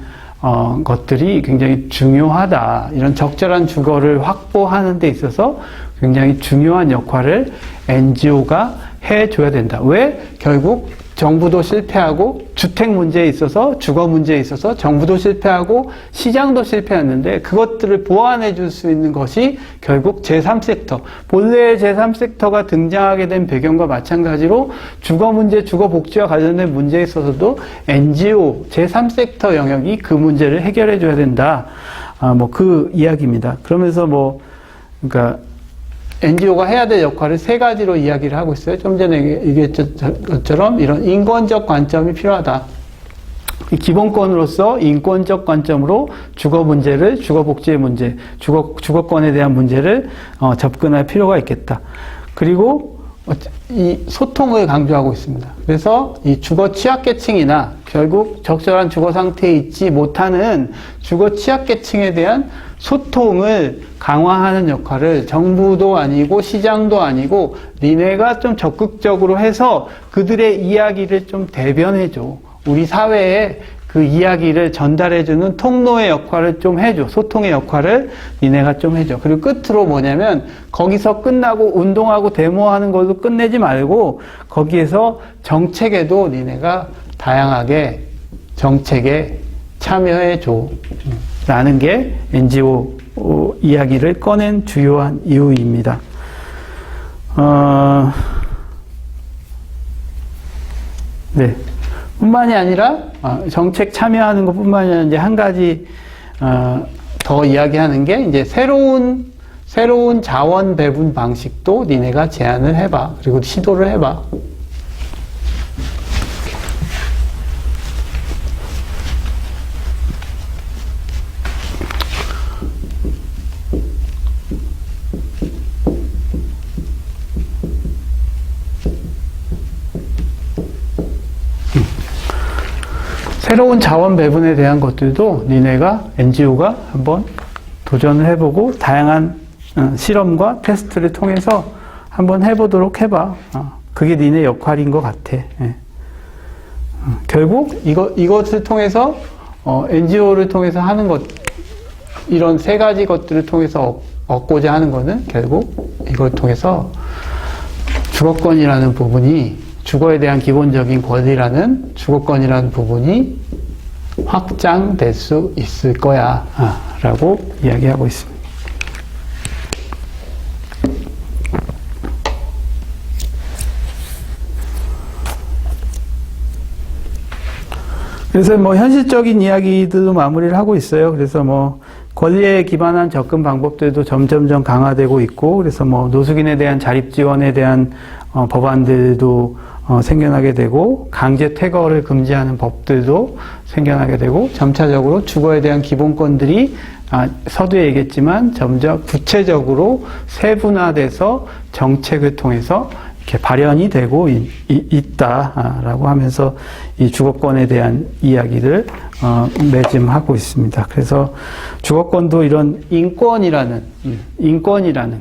것들이 굉장히 중요하다. 이런 적절한 주거를 확보하는 데 있어서 굉장히 중요한 역할을 NGO가 해줘야 된다. 왜? 결국 정부도 실패하고 주택 문제에 있어서, 주거 문제에 있어서 정부도 실패하고 시장도 실패했는데, 그것들을 보완해 줄 수 있는 것이 결국 제3섹터, 본래의 제3섹터가 등장하게 된 배경과 마찬가지로 주거 문제, 주거 복지와 관련된 문제에 있어서도 NGO, 제3섹터 영역이 그 문제를 해결해 줘야 된다. 그 이야기입니다. 그러면서 그러니까 NGO가 해야 될 역할을 세 가지로 이야기를 하고 있어요. 좀 전에 얘기했던 것처럼 이런 인권적 관점이 필요하다. 기본권으로서 인권적 관점으로 주거 문제를, 주거 복지의 문제, 주거권에 대한 문제를 접근할 필요가 있겠다. 그리고 이 소통을 강조하고 있습니다. 그래서 이 주거 취약계층이나 결국 적절한 주거 상태에 있지 못하는 주거 취약계층에 대한 소통을 강화하는 역할을 정부도 아니고 시장도 아니고 니네가 좀 적극적으로 해서 그들의 이야기를 좀 대변해줘. 우리 사회에 그 이야기를 전달해주는 통로의 역할을 좀 해줘. 소통의 역할을 니네가 좀 해줘. 그리고 끝으로 뭐냐면, 거기서 끝나고 운동하고 데모하는 걸로 끝내지 말고 거기에서 정책에도 니네가 다양하게 정책에 참여해줘. 라는 게 NGO 이야기를 꺼낸 주요한 이유입니다. 네. 뿐만이 아니라 정책 참여하는 것뿐만이 아니라 이제 한 가지 더 이야기하는 게, 이제 새로운 자원 배분 방식도 니네가 제안을 해봐. 그리고 시도를 해봐. 새로운 자원 배분에 대한 것들도 니네가, NGO가 한번 도전을 해보고 다양한 실험과 테스트를 통해서 한번 해보도록 해봐. 그게 니네 역할인 것 같아. 예. 결국 이것을 통해서 NGO를 통해서 하는 것, 이런 세 가지 것들을 통해서 얻고자 하는 거는 결국 이걸 통해서 주거권이라는 부분이, 주거에 대한 기본적인 권리라는 주거권이라는 부분이 확장될 수 있을 거야 라고 이야기하고 있습니다. 그래서 뭐 현실적인 이야기들도 마무리를 하고 있어요. 그래서 뭐 권리에 기반한 접근 방법들도 점점점 강화되고 있고, 그래서 뭐 노숙인에 대한 자립 지원에 대한 법안들도 생겨나게 되고, 강제 퇴거를 금지하는 법들도 생겨나게 되고, 점차적으로 주거에 대한 기본권들이 서두에 얘기했지만 점점 구체적으로 세분화돼서 정책을 통해서 이렇게 발현이 되고 있다라고 하면서 이 주거권에 대한 이야기를 매짐하고 있습니다. 그래서 주거권도 이런 인권이라는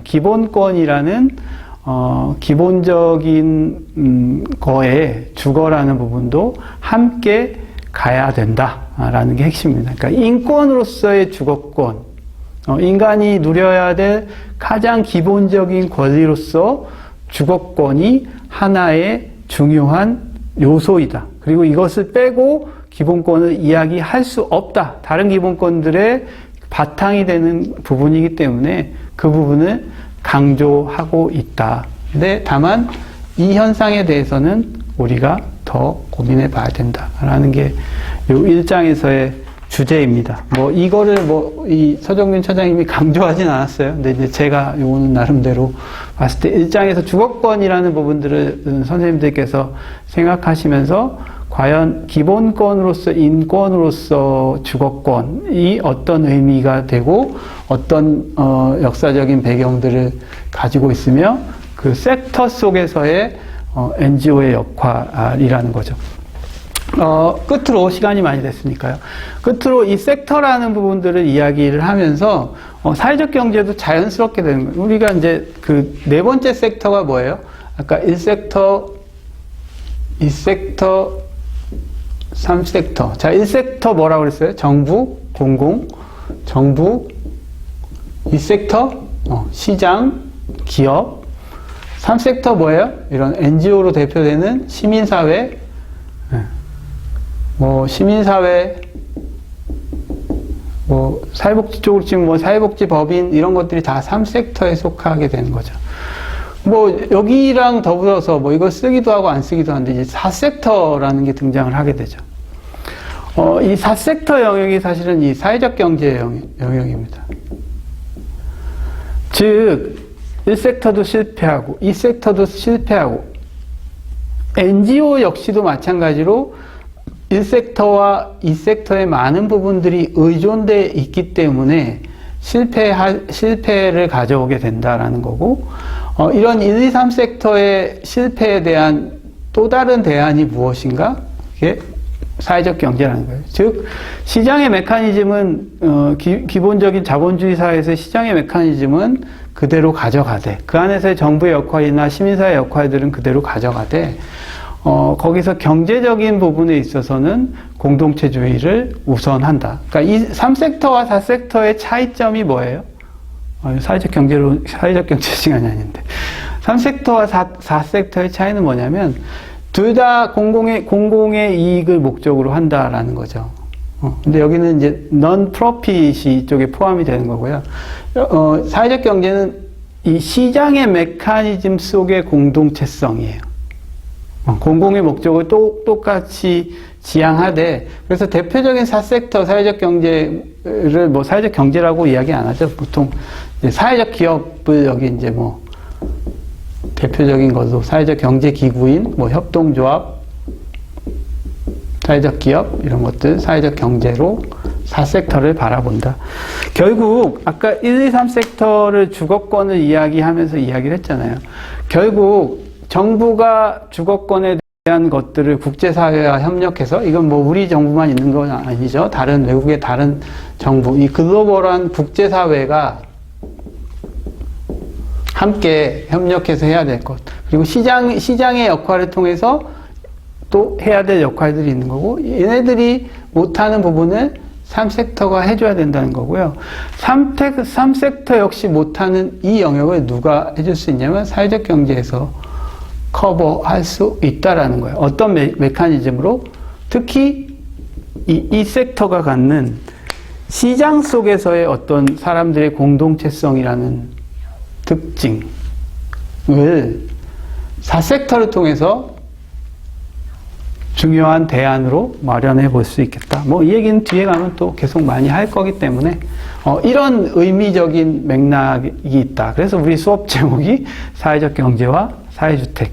기본권이라는 기본적인 거에 주거라는 부분도 함께 가야 된다라는 게 핵심입니다. 그러니까 인권으로서의 주거권, 인간이 누려야 될 가장 기본적인 권리로서 주거권이 하나의 중요한 요소이다. 그리고 이것을 빼고 기본권을 이야기할 수 없다. 다른 기본권들의 바탕이 되는 부분이기 때문에 그 부분을 강조하고 있다. 근데 다만 이 현상에 대해서는 우리가 더 고민해 봐야 된다라는 게 이 1장에서의 주제입니다. 뭐 이거를 이 서정균 처장님이 강조하진 않았어요. 근데 이제 제가 요거는 나름대로 봤을 때 1장에서 주거권이라는 부분들을 선생님들께서 생각하시면서 과연 기본권으로서 인권으로서 주거권이 어떤 의미가 되고 어떤 역사적인 배경들을 가지고 있으며 그 섹터 속에서의 NGO의 역할이라는 거죠. 끝으로 시간이 많이 됐으니까요. 끝으로 이 섹터라는 부분들을 이야기를 하면서 사회적 경제도 자연스럽게 되는 거예요. 우리가 이제 그 네 번째 섹터가 뭐예요? 아까 1섹터, 2섹터, 3섹터. 자, 1섹터 뭐라고 그랬어요? 정부, 공공, 정부, 2섹터, 시장, 기업. 3섹터 뭐예요? 이런 NGO로 대표되는 시민사회, 시민사회, 사회복지 쪽으로 지금 사회복지 법인 이런 것들이 다 3섹터에 속하게 되는 거죠. 여기랑 더불어서 이걸 쓰기도 하고 안 쓰기도 하는데 이제 4섹터라는 게 등장을 하게 되죠. 이 4섹터 영역이 사실은 이 사회적 경제 영역입니다. 즉, 1섹터도 실패하고, 2섹터도 실패하고, NGO 역시도 마찬가지로 1섹터와 2섹터의 많은 부분들이 의존되어 있기 때문에 실패를 가져오게 된다라는 거고, 이런 1, 2, 3섹터의 실패에 대한 또 다른 대안이 무엇인가? 이게 사회적 경제라는 거예요. 즉, 시장의 메커니즘은, 기본적인 자본주의 사회에서의 시장의 메커니즘은 그대로 가져가되, 그 안에서의 정부의 역할이나 시민사회의 역할들은 그대로 가져가되, 거기서 경제적인 부분에 있어서는 공동체주의를 우선한다. 그러니까 이 3섹터와 4섹터의 차이점이 뭐예요? 사회적 경제 시간이 아닌데. 3섹터와 4섹터의 차이는 뭐냐면, 둘 다 공공의 이익을 목적으로 한다라는 거죠. 근데 여기는 이제 non-profit이 이쪽에 포함이 되는 거고요. 사회적 경제는 이 시장의 메커니즘 속의 공동체성이에요. 공공의 목적을 똑같이 지향하되, 그래서 대표적인 4섹터 사회적 경제를 사회적 경제라고 이야기 안 하죠. 보통 이제 사회적 기업을 여기 이제 대표적인 것도 사회적 경제 기구인 협동조합, 사회적 기업 이런 것들 사회적 경제로 4섹터를 바라본다. 결국 아까 1, 2, 3섹터를 주거권을 이야기하면서 이야기를 했잖아요. 결국 정부가 주거권에 대한 것들을 국제사회와 협력해서, 이건 우리 정부만 있는 건 아니죠. 다른 외국의 다른 정부, 이 글로벌한 국제사회가 함께 협력해서 해야 될 것. 그리고 시장의 역할을 통해서 또 해야 될 역할들이 있는 거고, 얘네들이 못하는 부분을 3섹터가 해줘야 된다는 거고요. 3섹터 역시 못하는 이 영역을 누가 해줄 수 있냐면 사회적 경제에서 커버할 수 있다라는 거예요. 어떤 메커니즘으로? 특히 이 섹터가 갖는 시장 속에서의 어떤 사람들의 공동체성이라는 특징을 4섹터를 통해서 중요한 대안으로 마련해 볼 수 있겠다. 뭐 이 얘기는 뒤에 가면 또 계속 많이 할 거기 때문에 이런 의미적인 맥락이 있다. 그래서 우리 수업 제목이 사회적 경제와 사회주택,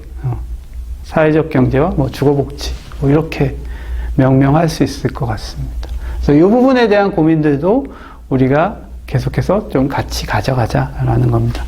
사회적 경제와 뭐 주거복지 뭐 이렇게 명명할 수 있을 것 같습니다. 그래서 이 부분에 대한 고민들도 우리가 계속해서 좀 같이 가져가자라는 겁니다.